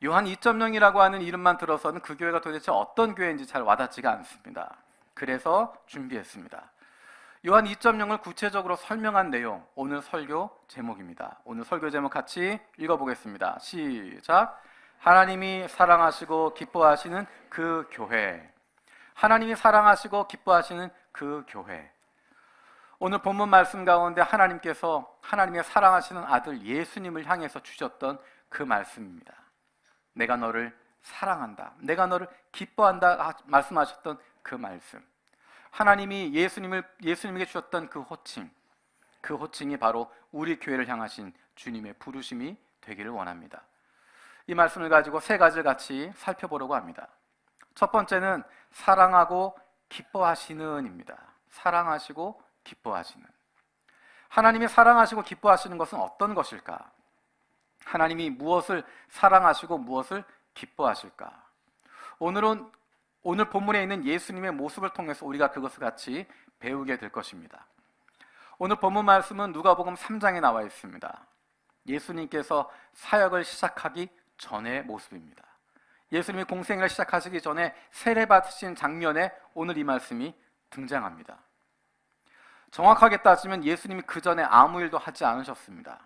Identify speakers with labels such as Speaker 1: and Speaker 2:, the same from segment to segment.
Speaker 1: 요한 2.0이라고 하는 이름만 들어서는 그 교회가 도대체 어떤 교회인지 잘 와닿지가 않습니다. 그래서 준비했습니다. 요한 2.0을 구체적으로 설명한 내용, 오늘 설교 제목입니다. 오늘 설교 제목 같이 읽어보겠습니다. 시작. 하나님이 사랑하시고 기뻐하시는 그 교회. 하나님이 사랑하시고 기뻐하시는 그 교회. 오늘 본문 말씀 가운데 하나님께서 하나님의 사랑하시는 아들 예수님을 향해서 주셨던 그 말씀입니다. 내가 너를 사랑한다, 내가 너를 기뻐한다 말씀하셨던 그 말씀. 하나님이 예수님에게 주셨던 그 호칭이 바로 우리 교회를 향하신 주님의 부르심이 되기를 원합니다. 이 말씀을 가지고 세 가지를 같이 살펴보려고 합니다. 첫 번째는 사랑하고 기뻐하시는입니다. 사랑하시고 기뻐하시는. 하나님이 사랑하시고 기뻐하시는 것은 어떤 것일까? 하나님이 무엇을 사랑하시고 무엇을 기뻐하실까? 오늘 본문에 있는 예수님의 모습을 통해서 우리가 그것을 같이 배우게 될 것입니다. 오늘 본문 말씀은 누가복음 3장에 나와 있습니다. 예수님께서 사역을 시작하기 전의 모습입니다. 예수님이 공생을 시작하시기 전에 세례 받으신 장면에 오늘 이 말씀이 등장합니다. 정확하게 따지면 예수님이 그 전에 아무 일도 하지 않으셨습니다.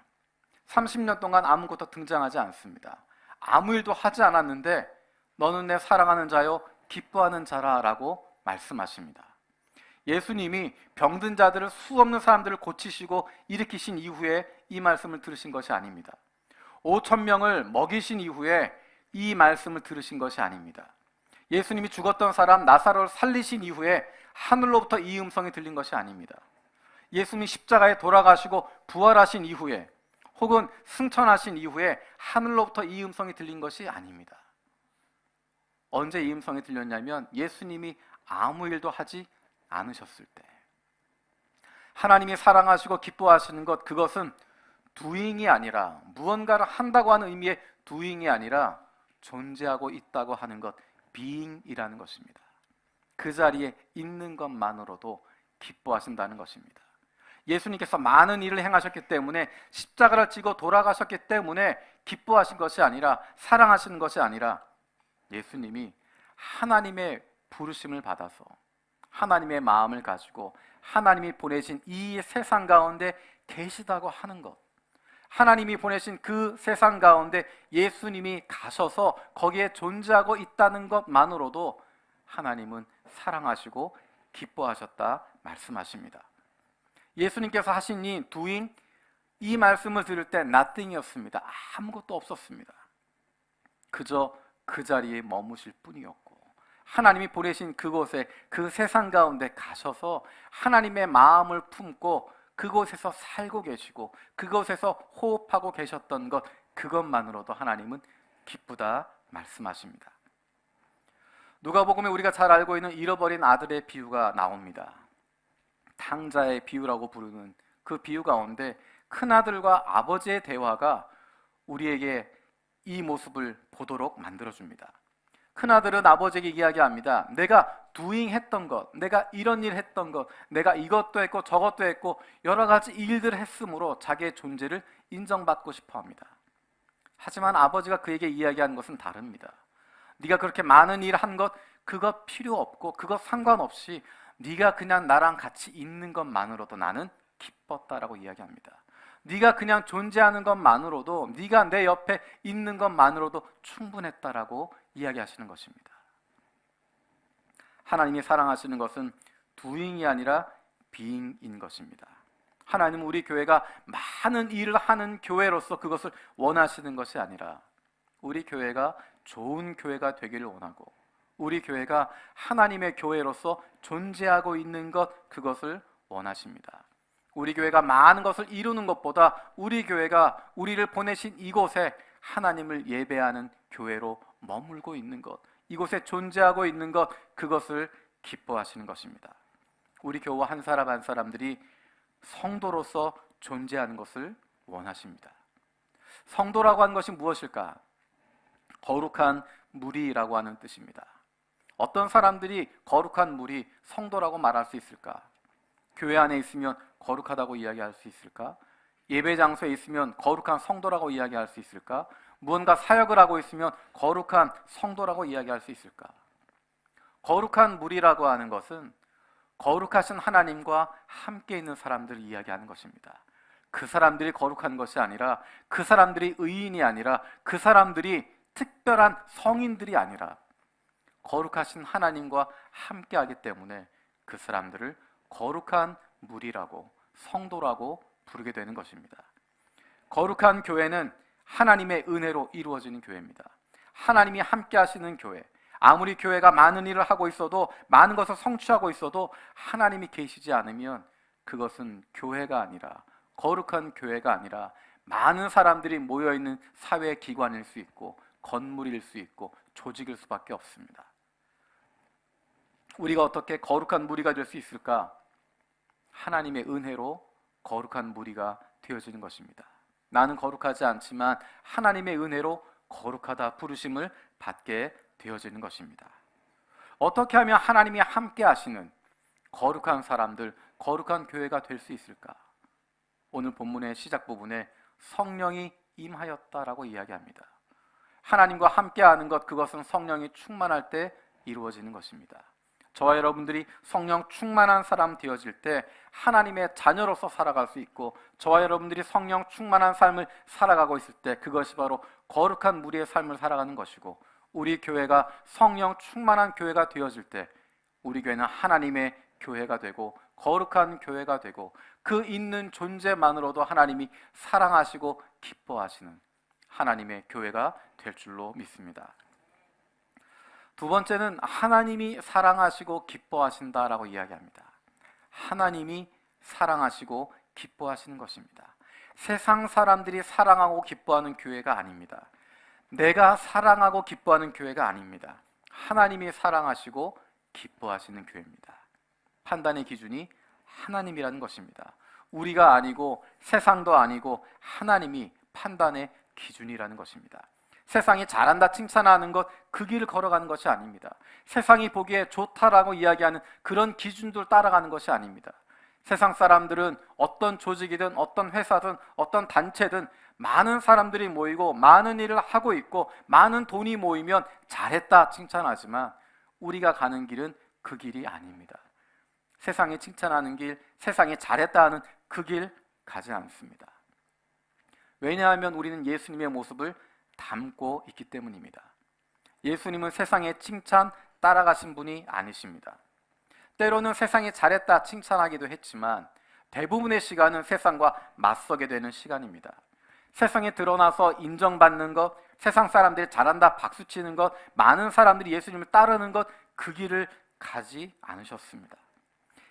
Speaker 1: 30년 동안 아무것도 등장하지 않습니다. 아무 일도 하지 않았는데 너는 내 사랑하는 자요 기뻐하는 자라라고 말씀하십니다. 예수님이 병든 자들을 수없는 사람들을 고치시고 일으키신 이후에 이 말씀을 들으신 것이 아닙니다. 5,000명을 먹이신 이후에 이 말씀을 들으신 것이 아닙니다. 예수님이 죽었던 사람 나사로를 살리신 이후에 하늘로부터 이 음성이 들린 것이 아닙니다. 예수님이 십자가에 돌아가시고 부활하신 이후에 혹은 승천하신 이후에 하늘로부터 이 음성이 들린 것이 아닙니다. 언제 이 음성이 들렸냐면 예수님이 아무 일도 하지 않으셨을 때. 하나님이 사랑하시고 기뻐하시는 것, 그것은 doing이 아니라 무언가를 한다고 하는 의미의 doing이 아니라 존재하고 있다고 하는 것, being이라는 것입니다. 그 자리에 있는 것만으로도 기뻐하신다는 것입니다. 예수님께서 많은 일을 행하셨기 때문에, 십자가를 지고 돌아가셨기 때문에 기뻐하신 것이 아니라, 사랑하시는 것이 아니라 예수님이 하나님의 부르심을 받아서 하나님의 마음을 가지고 하나님이 보내신 이 세상 가운데 계시다고 하는 것, 하나님이 보내신 그 세상 가운데 예수님이 가셔서 거기에 존재하고 있다는 것만으로도 하나님은 사랑하시고 기뻐하셨다 말씀하십니다. 예수님께서 하신 이 doing, 이 말씀을 들을 때 nothing이었습니다. 아무것도 없었습니다. 그저 그 자리에 머무실 뿐이었고, 하나님이 보내신 그곳에, 그 세상 가운데 가셔서 하나님의 마음을 품고 그곳에서 살고 계시고 그곳에서 호흡하고 계셨던 것, 그것만으로도 하나님은 기쁘다 말씀하십니다. 누가복음에 우리가 잘 알고 있는 잃어버린 아들의 비유가 나옵니다. 탕자의 비유라고 부르는 그 비유 가운데 큰아들과 아버지의 대화가 우리에게 이 모습을 보도록 만들어줍니다. 큰아들은 아버지에게 이야기합니다. 내가 doing 했던 것, 내가 이런 일 했던 것, 내가 이것도 했고 저것도 했고 여러 가지 일들을 했으므로 자기의 존재를 인정받고 싶어 합니다. 하지만 아버지가 그에게 이야기하는 것은 다릅니다. 네가 그렇게 많은 일 한 것, 그것 필요 없고 그것 상관없이 네가 그냥 나랑 같이 있는 것만으로도 나는 기뻤다라고 이야기합니다. 네가 그냥 존재하는 것만으로도, 네가 내 옆에 있는 것만으로도 충분했다라고 이야기하시는 것입니다. 하나님이 사랑하시는 것은 doing이 아니라 being인 것입니다. 하나님은 우리 교회가 많은 일을 하는 교회로서 그것을 원하시는 것이 아니라 우리 교회가 좋은 교회가 되기를 원하고, 우리 교회가 하나님의 교회로서 존재하고 있는 것, 그것을 원하십니다. 우리 교회가 많은 것을 이루는 것보다 우리 교회가 우리를 보내신 이곳에 하나님을 예배하는 교회로 머물고 있는 것, 이곳에 존재하고 있는 것, 그것을 기뻐하시는 것입니다. 우리 교우 한 사람 한 사람들이 성도로서 존재하는 것을 원하십니다. 성도라고 하는 것이 무엇일까? 거룩한 무리라고 하는 뜻입니다. 어떤 사람들이 거룩한 무리, 성도라고 말할 수 있을까? 교회 안에 있으면 거룩하다고 이야기할 수 있을까? 예배 장소에 있으면 거룩한 성도라고 이야기할 수 있을까? 무언가 사역을 하고 있으면 거룩한 성도라고 이야기할 수 있을까? 거룩한 무리라고 하는 것은 거룩하신 하나님과 함께 있는 사람들을 이야기하는 것입니다. 그 사람들이 거룩한 것이 아니라, 그 사람들이 의인이 아니라, 그 사람들이 특별한 성인들이 아니라 거룩하신 하나님과 함께 하기 때문에 그 사람들을 거룩한 무리라고, 성도라고 부르게 되는 것입니다. 거룩한 교회는 하나님의 은혜로 이루어지는 교회입니다. 하나님이 함께 하시는 교회, 아무리 교회가 많은 일을 하고 있어도, 많은 것을 성취하고 있어도 하나님이 계시지 않으면 그것은 교회가 아니라, 거룩한 교회가 아니라 많은 사람들이 모여있는 사회기관일 수 있고 건물일 수 있고 조직일 수밖에 없습니다. 우리가 어떻게 거룩한 무리가 될 수 있을까? 하나님의 은혜로 거룩한 무리가 되어지는 것입니다. 나는 거룩하지 않지만 하나님의 은혜로 거룩하다 부르심을 받게 되어지는 것입니다. 어떻게 하면 하나님이 함께 하시는 거룩한 사람들, 거룩한 교회가 될 수 있을까? 오늘 본문의 시작 부분에 성령이 임하였다라고 이야기합니다. 하나님과 함께하는 것, 그것은 성령이 충만할 때 이루어지는 것입니다. 저와 여러분들이 성령 충만한 사람 되어질 때 하나님의 자녀로서 살아갈 수 있고, 저와 여러분들이 성령 충만한 삶을 살아가고 있을 때 그것이 바로 거룩한 무리의 삶을 살아가는 것이고, 우리 교회가 성령 충만한 교회가 되어질 때 우리 교회는 하나님의 교회가 되고 거룩한 교회가 되고, 그 있는 존재만으로도 하나님이 사랑하시고 기뻐하시는 하나님의 교회가 될 줄로 믿습니다. 두 번째는 하나님이 사랑하시고 기뻐하신다라고 이야기합니다. 하나님이 사랑하시고 기뻐하시는 것입니다. 세상 사람들이 사랑하고 기뻐하는 교회가 아닙니다. 내가 사랑하고 기뻐하는 교회가 아닙니다. 하나님이 사랑하시고 기뻐하시는 교회입니다. 판단의 기준이 하나님이라는 것입니다. 우리가 아니고 세상도 아니고 하나님이 판단의 기준이라는 것입니다. 세상이 잘한다 칭찬하는 것, 그 길을 걸어가는 것이 아닙니다. 세상이 보기에 좋다라고 이야기하는 그런 기준들 따라가는 것이 아닙니다. 세상 사람들은 어떤 조직이든 어떤 회사든 어떤 단체든 많은 사람들이 모이고 많은 일을 하고 있고 많은 돈이 모이면 잘했다 칭찬하지만 우리가 가는 길은 그 길이 아닙니다. 세상이 칭찬하는 길, 세상이 잘했다 하는 그 길 가지 않습니다. 왜냐하면 우리는 예수님의 모습을 담고 있기 때문입니다. 예수님은 세상의 칭찬 따라가신 분이 아니십니다. 때로는 세상이 잘했다 칭찬하기도 했지만 대부분의 시간은 세상과 맞서게 되는 시간입니다. 세상에 드러나서 인정받는 것, 세상 사람들이 잘한다 박수치는 것, 많은 사람들이 예수님을 따르는 것, 그 길을 가지 않으셨습니다.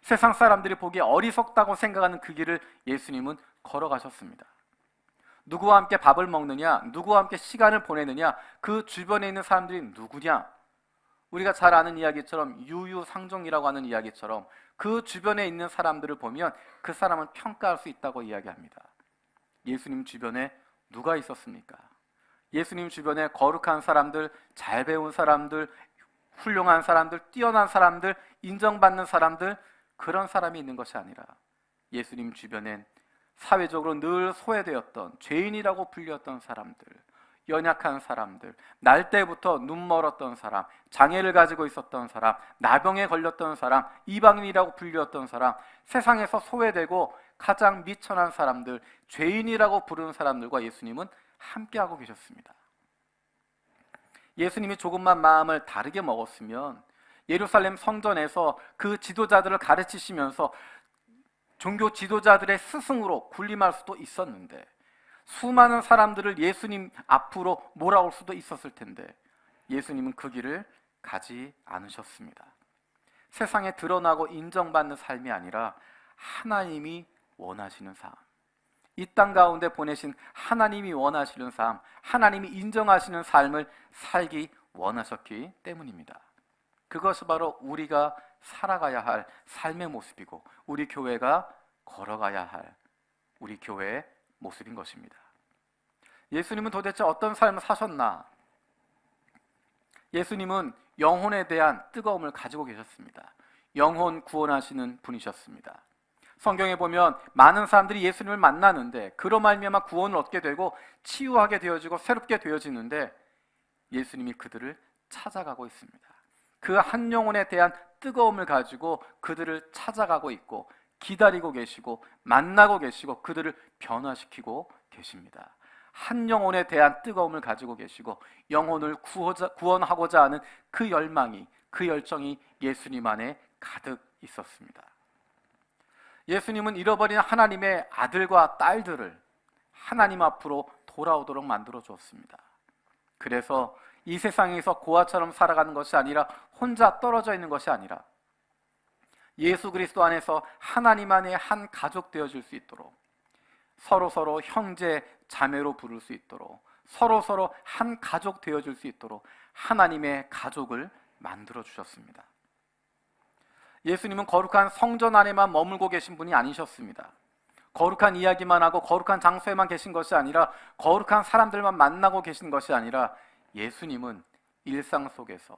Speaker 1: 세상 사람들이 보기에 어리석다고 생각하는 그 길을 예수님은 걸어가셨습니다. 누구와 함께 밥을 먹느냐, 누구와 함께 시간을 보내느냐, 그 주변에 있는 사람들이 누구냐, 우리가 잘 아는 이야기처럼 유유상종이라고 하는 이야기처럼 그 주변에 있는 사람들을 보면 그 사람을 평가할 수 있다고 이야기합니다. 예수님 주변에 누가 있었습니까? 예수님 주변에 거룩한 사람들, 잘 배운 사람들, 훌륭한 사람들, 뛰어난 사람들, 인정받는 사람들, 그런 사람이 있는 것이 아니라 예수님 주변엔 사회적으로 늘 소외되었던, 죄인이라고 불렸던 사람들, 연약한 사람들, 날 때부터 눈 멀었던 사람, 장애를 가지고 있었던 사람, 나병에 걸렸던 사람, 이방인이라고 불렸던 사람, 세상에서 소외되고 가장 미천한 사람들, 죄인이라고 부르는 사람들과 예수님은 함께하고 계셨습니다. 예수님이 조금만 마음을 다르게 먹었으면 예루살렘 성전에서 그 지도자들을 가르치시면서 종교 지도자들의 스승으로 군림할 수도 있었는데, 수많은 사람들을 예수님 앞으로 몰아올 수도 있었을 텐데 예수님은 그 길을 가지 않으셨습니다. 세상에 드러나고 인정받는 삶이 아니라 하나님이 원하시는 삶, 이 땅 가운데 보내신 하나님이 원하시는 삶, 하나님이 인정하시는 삶을 살기 원하셨기 때문입니다. 그것이 바로 우리가 살아가야 할 삶의 모습이고 우리 교회가 걸어가야 할 우리 교회의 모습인 것입니다. 예수님은 도대체 어떤 삶을 사셨나? 예수님은 영혼에 대한 뜨거움을 가지고 계셨습니다. 영혼 구원하시는 분이셨습니다. 성경에 보면 많은 사람들이 예수님을 만나는데 그로 말미암아 구원을 얻게 되고 치유하게 되어지고 새롭게 되어지는데 예수님이 그들을 찾아가고 있습니다. 그 한 영혼에 대한 뜨거움을 가지고 그들을 찾아가고 있고 기다리고 계시고 만나고 계시고 그들을 변화시키고 계십니다. 한 영혼에 대한 뜨거움을 가지고 계시고 영혼을 구원하고자 하는 그 열망이, 그 열정이 예수님 안에 가득 있었습니다. 예수님은 잃어버린 하나님의 아들과 딸들을 하나님 앞으로 돌아오도록 만들어 주었습니다. 그래서 이 세상에서 고아처럼 살아가는 것이 아니라 혼자 떨어져 있는 것이 아니라 예수 그리스도 안에서 하나님 안에 한 가족 되어질 수 있도록 서로 형제 자매로 부를 수 있도록 서로 한 가족 되어질 수 있도록 하나님의 가족을 만들어 주셨습니다. 예수님은 거룩한 성전 안에만 머물고 계신 분이 아니셨습니다. 거룩한 이야기만 하고 거룩한 장소에만 계신 것이 아니라 거룩한 사람들만 만나고 계신 것이 아니라 예수님은 일상 속에서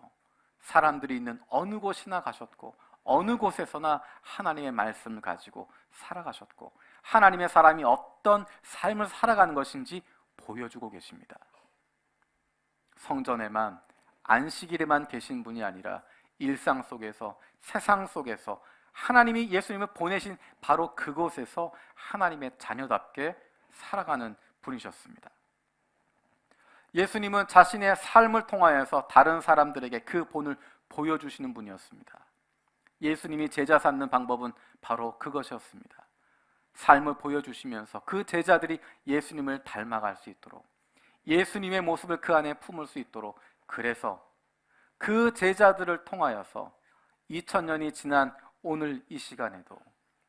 Speaker 1: 사람들이 있는 어느 곳이나 가셨고 어느 곳에서나 하나님의 말씀을 가지고 살아가셨고 하나님의 사람이 어떤 삶을 살아가는 것인지 보여주고 계십니다. 성전에만 안식일에만 계신 분이 아니라 일상 속에서 세상 속에서 하나님이 예수님을 보내신 바로 그곳에서 하나님의 자녀답게 살아가는 분이셨습니다. 예수님은 자신의 삶을 통하여서 다른 사람들에게 그 본을 보여주시는 분이었습니다. 예수님이 제자 삼는 방법은 바로 그것이었습니다. 삶을 보여주시면서 그 제자들이 예수님을 닮아갈 수 있도록 예수님의 모습을 그 안에 품을 수 있도록 그래서 그 제자들을 통하여서 2000년이 지난 오늘 이 시간에도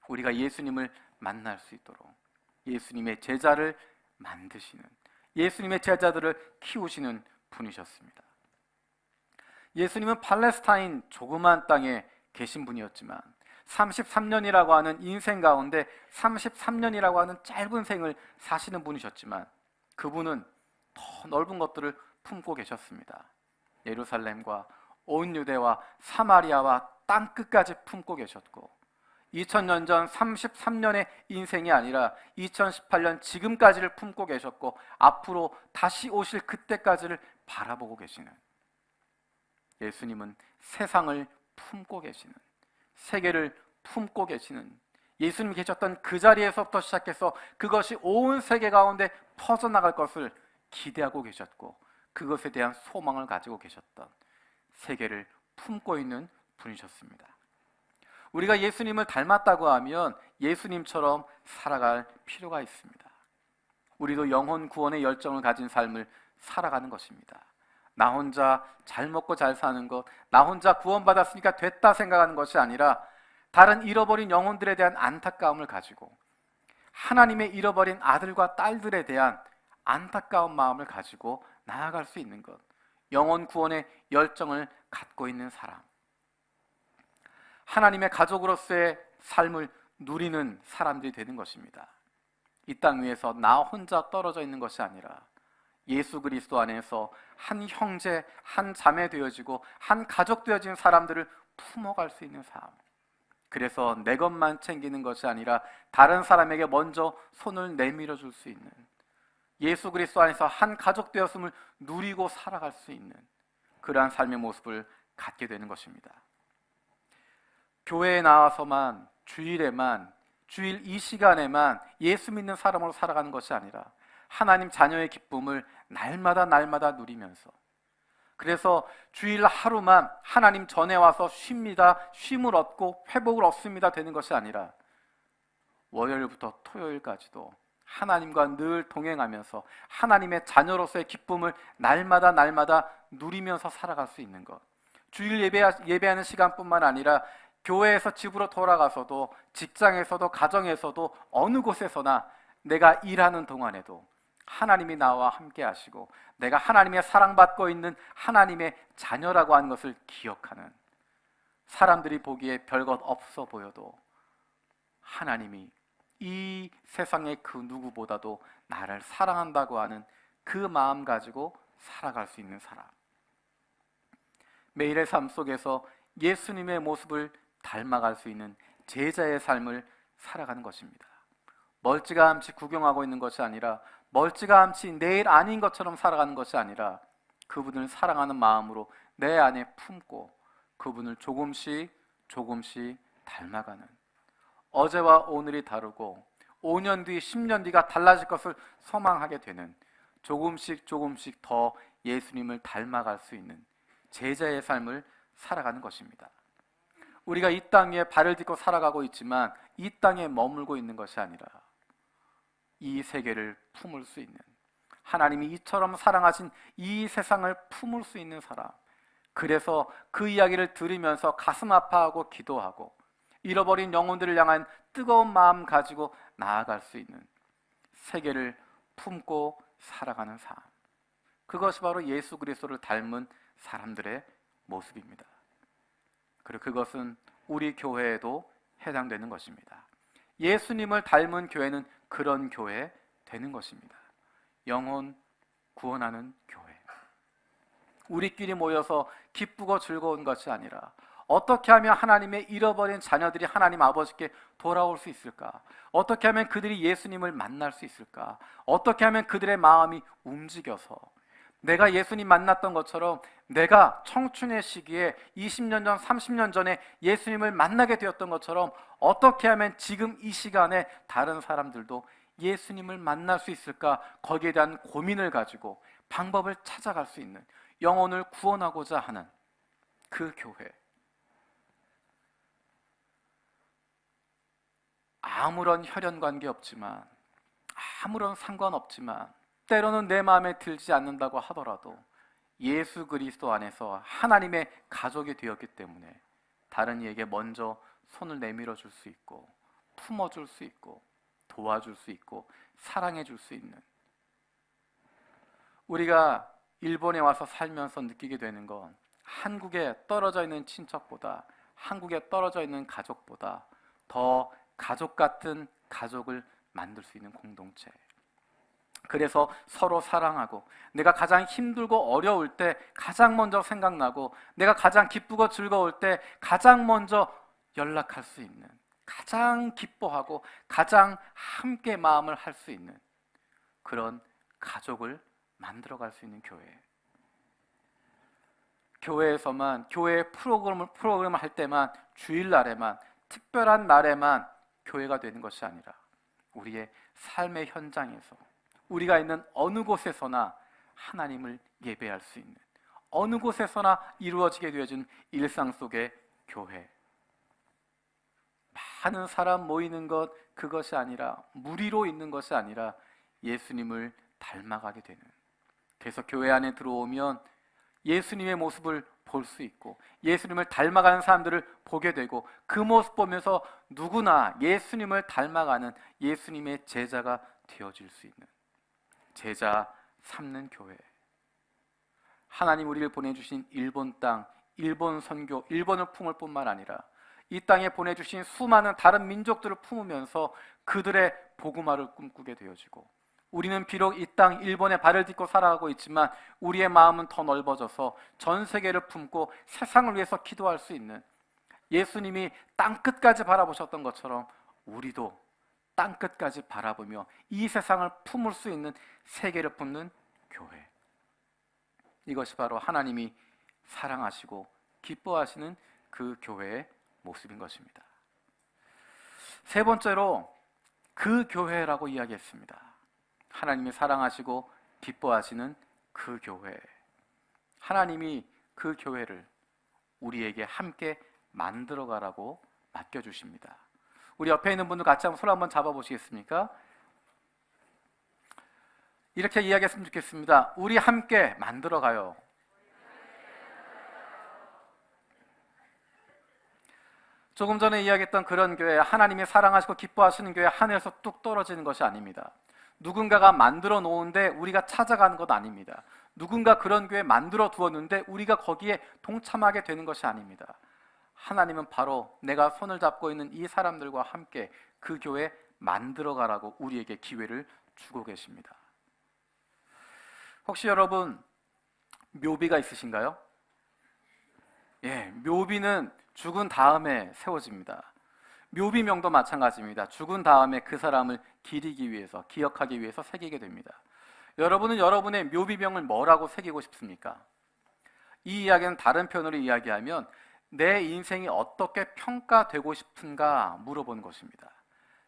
Speaker 1: 우리가 예수님을 만날 수 있도록 예수님의 제자를 만드시는 예수님의 제자들을 키우시는 분이셨습니다. 예수님은 팔레스타인 조그만 땅에 계신 분이었지만 33년이라고 하는 인생 가운데 33년이라고 하는 짧은 생을 사시는 분이셨지만 그분은 더 넓은 것들을 품고 계셨습니다. 예루살렘과 온 유대와 사마리아와 땅끝까지 품고 계셨고 2000년 전 33년의 인생이 아니라 2018년 지금까지를 품고 계셨고 앞으로 다시 오실 그때까지를 바라보고 계시는 예수님은 세상을 품고 계시는 세계를 품고 계시는 예수님 계셨던 그 자리에서부터 시작해서 그것이 온 세계 가운데 퍼져나갈 것을 기대하고 계셨고 그것에 대한 소망을 가지고 계셨던 세계를 품고 있는 분이셨습니다. 우리가 예수님을 닮았다고 하면 예수님처럼 살아갈 필요가 있습니다. 우리도 영혼 구원의 열정을 가진 삶을 살아가는 것입니다. 나 혼자 잘 먹고 잘 사는 것, 나 혼자 구원받았으니까 됐다 생각하는 것이 아니라 다른 잃어버린 영혼들에 대한 안타까움을 가지고 하나님의 잃어버린 아들과 딸들에 대한 안타까운 마음을 가지고 나아갈 수 있는 것, 영혼 구원의 열정을 갖고 있는 사람, 하나님의 가족으로서의 삶을 누리는 사람들이 되는 것입니다. 이 땅 위에서 나 혼자 떨어져 있는 것이 아니라 예수 그리스도 안에서 한 형제, 한 자매 되어지고 한 가족 되어진 사람들을 품어갈 수 있는 삶. 그래서 내 것만 챙기는 것이 아니라 다른 사람에게 먼저 손을 내밀어 줄 수 있는 예수 그리스도 안에서 한 가족 되었음을 누리고 살아갈 수 있는 그러한 삶의 모습을 갖게 되는 것입니다. 교회에 나와서만 주일에만 주일 이 시간에만 예수 믿는 사람으로 살아가는 것이 아니라 하나님 자녀의 기쁨을 날마다 누리면서 그래서 주일 하루만 하나님 전에 와서 쉽니다, 쉼을 얻고 회복을 얻습니다 되는 것이 아니라 월요일부터 토요일까지도 하나님과 늘 동행하면서 하나님의 자녀로서의 기쁨을 날마다 누리면서 살아갈 수 있는 것. 주일 예배하는 시간뿐만 아니라 교회에서 집으로 돌아가서도 직장에서도 가정에서도 어느 곳에서나 내가 일하는 동안에도 하나님이 나와 함께 하시고 내가 하나님의 사랑받고 있는 하나님의 자녀라고 하는 것을 기억하는 사람들이 보기에 별것 없어 보여도 하나님이 이 세상의 그 누구보다도 나를 사랑한다고 하는 그 마음 가지고 살아갈 수 있는 사람, 매일의 삶 속에서 예수님의 모습을 닮아갈 수 있는 제자의 삶을 살아가는 것입니다. 멀찌감치 구경하고 있는 것이 아니라 멀찌감치 내일 아닌 것처럼 살아가는 것이 아니라 그분을 사랑하는 마음으로 내 안에 품고 그분을 조금씩 닮아가는, 어제와 오늘이 다르고 5년 뒤, 10년 뒤가 달라질 것을 소망하게 되는, 조금씩 더 예수님을 닮아갈 수 있는 제자의 삶을 살아가는 것입니다. 우리가 이 땅에 발을 딛고 살아가고 있지만 이 땅에 머물고 있는 것이 아니라 이 세계를 품을 수 있는, 하나님이 이처럼 사랑하신 이 세상을 품을 수 있는 사람, 그래서 그 이야기를 들으면서 가슴 아파하고 기도하고 잃어버린 영혼들을 향한 뜨거운 마음 가지고 나아갈 수 있는, 세계를 품고 살아가는 삶, 그것이 바로 예수 그리스도를 닮은 사람들의 모습입니다. 그리고 그것은 우리 교회에도 해당되는 것입니다. 예수님을 닮은 교회는 그런 교회 되는 것입니다. 영혼 구원하는 교회. 우리끼리 모여서 기쁘고 즐거운 것이 아니라 어떻게 하면 하나님의 잃어버린 자녀들이 하나님 아버지께 돌아올 수 있을까? 어떻게 하면 그들이 예수님을 만날 수 있을까? 어떻게 하면 그들의 마음이 움직여서 내가 예수님 만났던 것처럼 내가 청춘의 시기에 20년 전, 30년 전에 예수님을 만나게 되었던 것처럼 어떻게 하면 지금 이 시간에 다른 사람들도 예수님을 만날 수 있을까? 거기에 대한 고민을 가지고 방법을 찾아갈 수 있는, 영혼을 구원하고자 하는 그 교회. 아무런 혈연 관계 없지만, 아무런 상관없지만, 때로는 내 마음에 들지 않는다고 하더라도 예수 그리스도 안에서 하나님의 가족이 되었기 때문에 다른 이에게 먼저 손을 내밀어 줄 수 있고, 품어줄 수 있고, 도와줄 수 있고, 사랑해 줄 수 있는, 우리가 일본에 와서 살면서 느끼게 되는 건 한국에 떨어져 있는 친척보다, 한국에 떨어져 있는 가족보다 더 가족 같은 가족을 만들 수 있는 공동체. 그래서 서로 사랑하고, 내가 가장 힘들고 어려울 때 가장 먼저 생각나고, 내가 가장 기쁘고 즐거울 때 가장 먼저 연락할 수 있는, 가장 기뻐하고 가장 함께 마음을 할 수 있는 그런 가족을 만들어갈 수 있는 교회. 교회에서만, 교회 프로그램을 할 때만, 주일날에만, 특별한 날에만 교회가 되는 것이 아니라 우리의 삶의 현장에서, 우리가 있는 어느 곳에서나 하나님을 예배할 수 있는, 어느 곳에서나 이루어지게 되어진 일상 속의 교회. 많은 사람 모이는 것, 그것이 아니라, 무리로 있는 것이 아니라 예수님을 닮아가게 되는, 그래서 교회 안에 들어오면 예수님의 모습을 볼 수 있고 예수님을 닮아가는 사람들을 보게 되고, 그 모습 보면서 누구나 예수님을 닮아가는 예수님의 제자가 되어질 수 있는, 제자 삼는 교회. 하나님 우리를 보내주신 일본 땅, 일본 선교, 일본을 품을 뿐만 아니라 이 땅에 보내주신 수많은 다른 민족들을 품으면서 그들의 복음화를 꿈꾸게 되어지고, 우리는 비록 이 땅 일본에 발을 딛고 살아가고 있지만 우리의 마음은 더 넓어져서 전 세계를 품고 세상을 위해서 기도할 수 있는, 예수님이 땅끝까지 바라보셨던 것처럼 우리도 땅끝까지 바라보며 이 세상을 품을 수 있는, 세계를 품는 교회. 이것이 바로 하나님이 사랑하시고 기뻐하시는 그 교회의 모습인 것입니다. 세 번째로 그 교회라고 이야기했습니다. 하나님이 사랑하시고 기뻐하시는 그 교회. 하나님이 그 교회를 우리에게 함께 만들어가라고 맡겨주십니다. 우리 옆에 있는 분들 같이 한번 손 한번 잡아보시겠습니까? 이렇게 이야기했으면 좋겠습니다. 우리 함께 만들어가요. 조금 전에 이야기했던 그런 교회, 하나님이 사랑하시고 기뻐하시는 교회 하늘에서 뚝 떨어지는 것이 아닙니다. 누군가가 만들어 놓은데 우리가 찾아가는 것 아닙니다. 누군가 그런 교회 만들어 두었는데 우리가 거기에 동참하게 되는 것이 아닙니다. 하나님은 바로 내가 손을 잡고 있는 이 사람들과 함께 그 교회 만들어가라고 우리에게 기회를 주고 계십니다. 혹시 여러분 묘비가 있으신가요? 예, 묘비는 죽은 다음에 세워집니다. 묘비명도 마찬가지입니다. 죽은 다음에 그 사람을 기리기 위해서, 기억하기 위해서 새기게 됩니다. 여러분은 여러분의 묘비명을 뭐라고 새기고 싶습니까? 이 이야기는 다른 편으로 이야기하면 내 인생이 어떻게 평가되고 싶은가 물어보는 것입니다.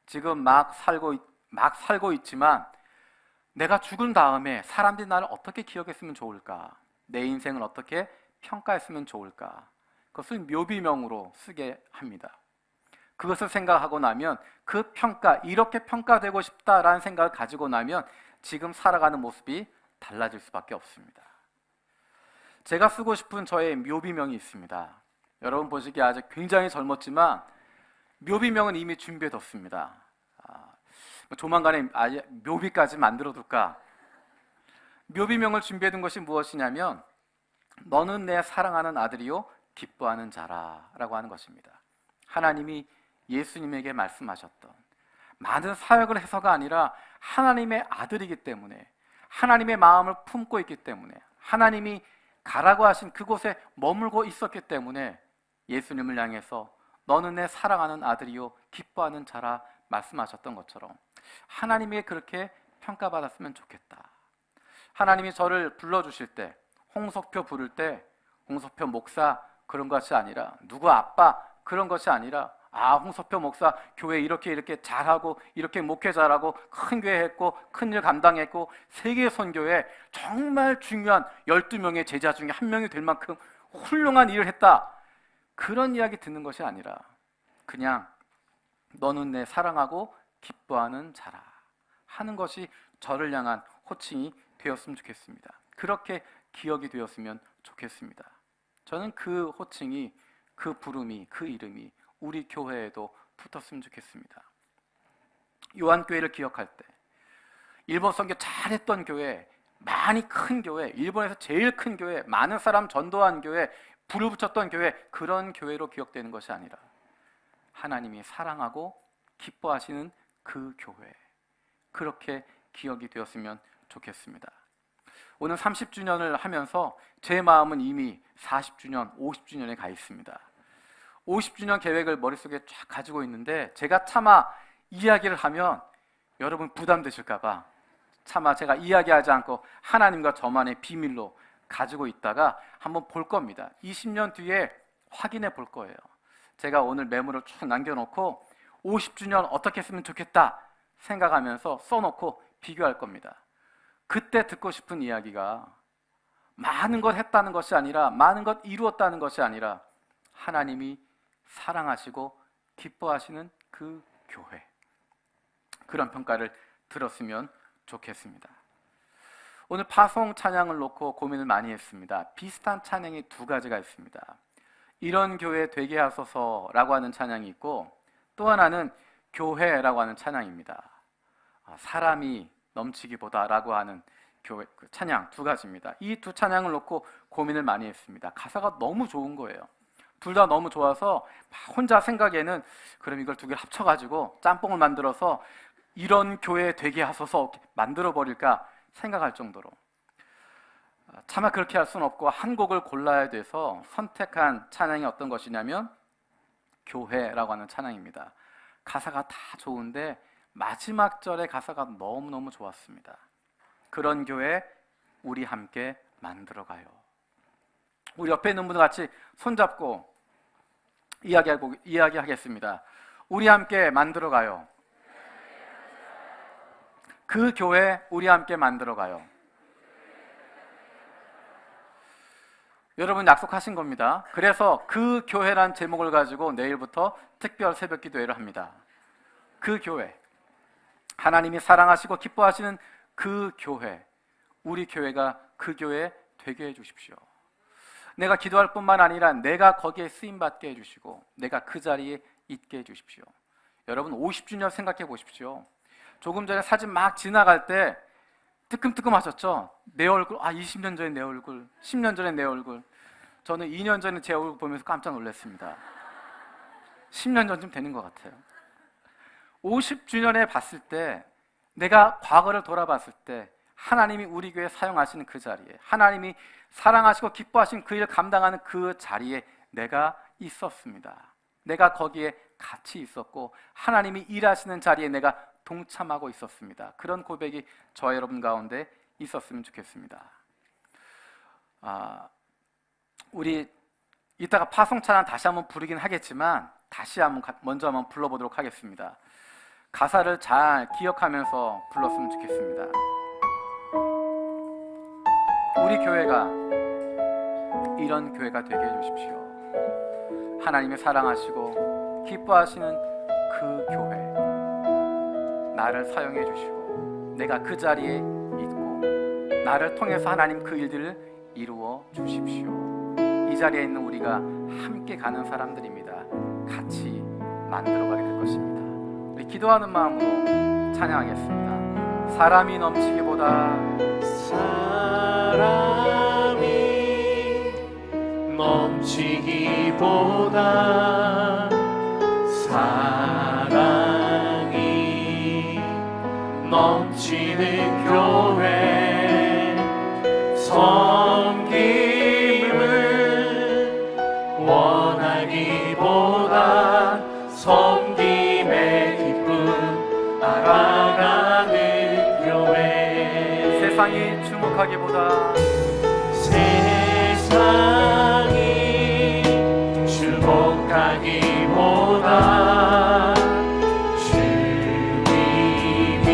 Speaker 1: 지금 막 살고 있지만 내가 죽은 다음에 사람들이 나를 어떻게 기억했으면 좋을까? 내 인생을 어떻게 평가했으면 좋을까? 그것을 묘비명으로 쓰게 합니다. 그것을 생각하고 나면 그 평가, 이렇게 평가되고 싶다라는 생각을 가지고 나면 지금 살아가는 모습이 달라질 수밖에 없습니다. 제가 쓰고 싶은 저의 묘비명이 있습니다. 여러분 보시기에 아직 굉장히 젊었지만 묘비명은 이미 준비해뒀습니다. 조만간에 아예 묘비까지 만들어둘까? 묘비명을 준비해둔 것이 무엇이냐면 너는 내 사랑하는 아들이요 기뻐하는 자라 라고 하는 것입니다. 하나님이 예수님에게 말씀하셨던 많은 사역을 해서가 아니라 하나님의 아들이기 때문에, 하나님의 마음을 품고 있기 때문에, 하나님이 가라고 하신 그곳에 머물고 있었기 때문에 예수님을 향해서 너는 내 사랑하는 아들이요 기뻐하는 자라 말씀하셨던 것처럼 하나님에게 그렇게 평가받았으면 좋겠다. 하나님이 저를 불러주실 때, 홍석표 부를 때 홍석표 목사 그런 것이 아니라, 누구 아빠 그런 것이 아니라, 홍석표 목사 교회 이렇게 잘하고 이렇게 목회 잘하고 큰 교회 했고 큰 일 감당했고 세계 선교에 정말 중요한 12명의 제자 중에 한 명이 될 만큼 훌륭한 일을 했다, 그런 이야기 듣는 것이 아니라 그냥 너는 내 사랑하고 기뻐하는 자라 하는 것이 저를 향한 호칭이 되었으면 좋겠습니다. 그렇게 기억이 되었으면 좋겠습니다. 저는 그 호칭이, 그 부름이, 그 이름이 우리 교회에도 붙었으면 좋겠습니다. 요한교회를 기억할 때 일본 선교 잘했던 교회, 많이 큰 교회, 일본에서 제일 큰 교회, 많은 사람 전도한 교회, 불을 붙였던 교회, 그런 교회로 기억되는 것이 아니라 하나님이 사랑하고 기뻐하시는 그 교회, 그렇게 기억이 되었으면 좋겠습니다. 오늘 30주년을 하면서 제 마음은 이미 40주년, 50주년에 가 있습니다. 50주년 계획을 머릿속에 쫙 가지고 있는데 제가 차마 이야기를 하면 여러분 부담되실까 봐 차마 제가 이야기하지 않고 하나님과 저만의 비밀로 가지고 있다가 한번 볼 겁니다. 20년 뒤에 확인해 볼 거예요. 제가 오늘 메모를 쭉 남겨놓고 50주년 어떻게 했으면 좋겠다 생각하면서 써놓고 비교할 겁니다. 그때 듣고 싶은 이야기가 많은 것 했다는 것이 아니라, 많은 것 이루었다는 것이 아니라 하나님이 사랑하시고 기뻐하시는 그 교회, 그런 평가를 들었으면 좋겠습니다. 오늘 파송 찬양을 놓고 고민을 많이 했습니다. 비슷한 찬양이 두 가지가 있습니다. 이런 교회 되게 하소서라고 하는 찬양이 있고, 또 하나는 교회라고 하는 찬양입니다. 사람이 넘치기보다 라고 하는 교회 찬양 두 가지입니다. 이 두 찬양을 놓고 고민을 많이 했습니다. 가사가 너무 좋은 거예요. 둘 다 너무 좋아서 혼자 생각에는 그럼 이걸 두 개를 합쳐가지고 짬뽕을 만들어서 이런 교회 되게 하소서 만들어 버릴까 생각할 정도로, 차마 그렇게 할 수는 없고 한 곡을 골라야 돼서 선택한 찬양이 어떤 것이냐면 교회라고 하는 찬양입니다. 가사가 다 좋은데 마지막 절의 가사가 너무너무 좋았습니다. 그런 교회 우리 함께 만들어가요. 우리 옆에 있는 분들 같이 손잡고 이야기하겠습니다. 우리 함께 만들어가요. 그 교회 우리 함께 만들어가요. 여러분 약속하신 겁니다. 그래서 그 교회란 제목을 가지고 내일부터 특별 새벽 기도회를 합니다. 그 교회, 하나님이 사랑하시고 기뻐하시는 그 교회, 우리 교회가 그 교회 되게 해주십시오. 내가 기도할 뿐만 아니라 내가 거기에 쓰임받게 해주시고 내가 그 자리에 있게 해주십시오. 여러분 50주년 생각해 보십시오. 조금 전에 사진 막 지나갈 때 뜨끔뜨끔하셨죠? 내 얼굴, 20년 전에 내 얼굴, 10년 전에 내 얼굴. 저는 2년 전에 제 얼굴 보면서 깜짝 놀랐습니다. 10년 전쯤 되는 것 같아요. 50주년에 봤을 때, 내가 과거를 돌아봤을 때 하나님이 우리 교회 사용하시는 그 자리에, 하나님이 사랑하시고 기뻐하신 그 일을 감당하는 그 자리에 내가 있었습니다. 내가 거기에 같이 있었고 하나님이 일하시는 자리에 내가 동참하고 있었습니다. 그런 고백이 저와 여러분 가운데 있었으면 좋겠습니다. 우리 이따가 파송찬양 다시 한번 부르긴 하겠지만 먼저 한번 불러보도록 하겠습니다. 가사를 잘 기억하면서 불렀으면 좋겠습니다. 우리 교회가 이런 교회가 되게 해주십시오. 하나님이 사랑하시고 기뻐하시는 그 교회, 나를 사용해 주시고 내가 그 자리에 있고 나를 통해서 하나님 그 일들을 이루어 주십시오. 이 자리에 있는 우리가 함께 가는 사람들입니다. 같이 만들어가게 될 것입니다. 우리 기도하는 마음으로 찬양하겠습니다. 사람이 넘치기보다
Speaker 2: 사랑이 넘치는 교회 섬김을 원하기보다 섬김의 기쁨 알아가는 교회
Speaker 1: 세상이 주목하기보다
Speaker 2: 세상이 주목하기보다 주님이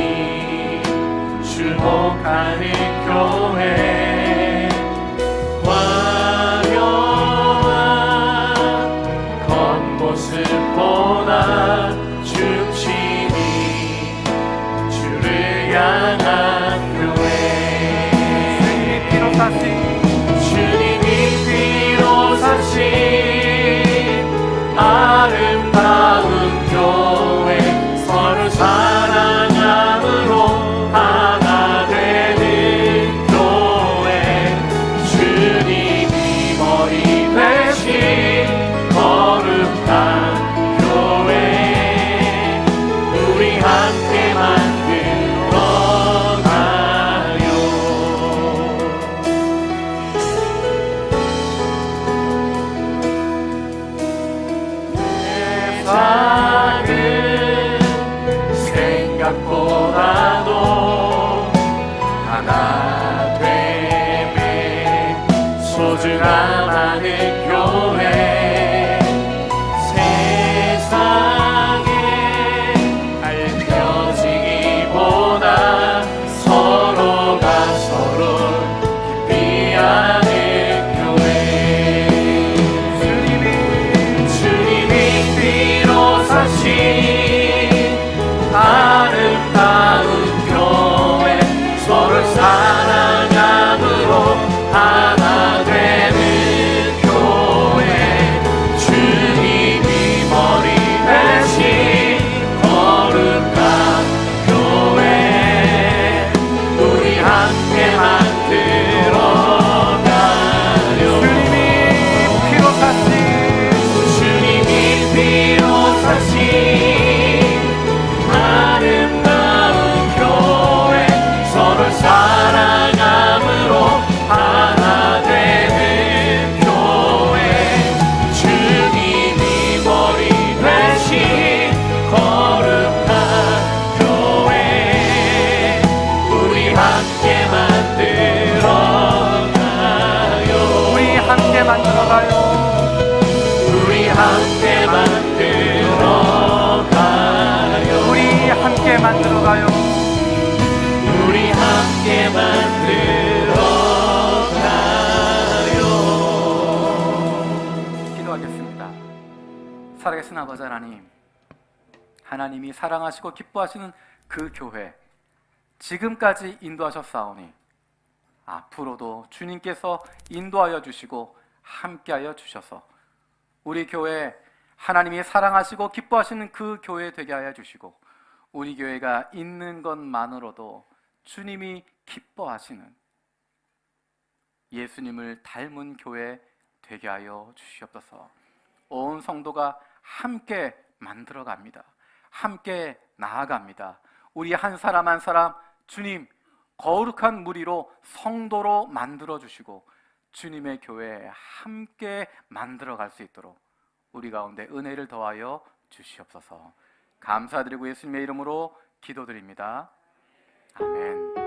Speaker 2: 주목하는 교회 화려한 겉모습보다 중심이 주를 향한 교회
Speaker 1: 주님이 피로 사신
Speaker 2: 아름다운 교회 서로 사랑함으로 하나 되는 교회 주님이 머리 되신 거룩한 교회 우리 함께 만들어가요. 세상은 생각보다도 하나 됨에 소중함하는 교회 세상에 알려지기보다 서로가 서로 깊이 아는 교회 주님이 피로 사신 아름다운 교회 서로 사랑함으로 하나 되는 교회 주님이 머리 대신 거룩한 교회 우리 함께 만들어가요.
Speaker 1: 주님이 피로 사신
Speaker 2: 주님이 피로 사신 아름다운 교회 서로 사랑함으로 하나 되는 교회 주님이 머리 되신 거룩한 교회 우리 함께 만들어가요.
Speaker 1: 우리 함께 만들어가요.
Speaker 2: 우리 함께 만들어가요.
Speaker 1: 우리 함께 만들어가요.
Speaker 2: 우리 함께 만들어가요.
Speaker 1: 기도하겠습니다. 살아계신 아버지 하나님, 하나님이 사랑하시고 기뻐하시는 그 교회 지금까지 인도하셨사오니 앞으로도 주님께서 인도하여 주시고 함께하여 주셔서 우리 교회 하나님이 사랑하시고 기뻐하시는 그 교회 되게 하여 주시고 우리 교회가 있는 것만으로도 주님이 기뻐하시는 예수님을 닮은 교회 되게 하여 주시옵소서. 온 성도가 함께 만들어갑니다. 함께 나아갑니다. 우리 한 사람 한 사람 주님 거룩한 무리로 성도로 만들어 주시고 주님의 교회에 함께 만들어갈 수 있도록 우리 가운데 은혜를 더하여 주시옵소서. 감사드리고 예수님의 이름으로 기도드립니다. 아멘.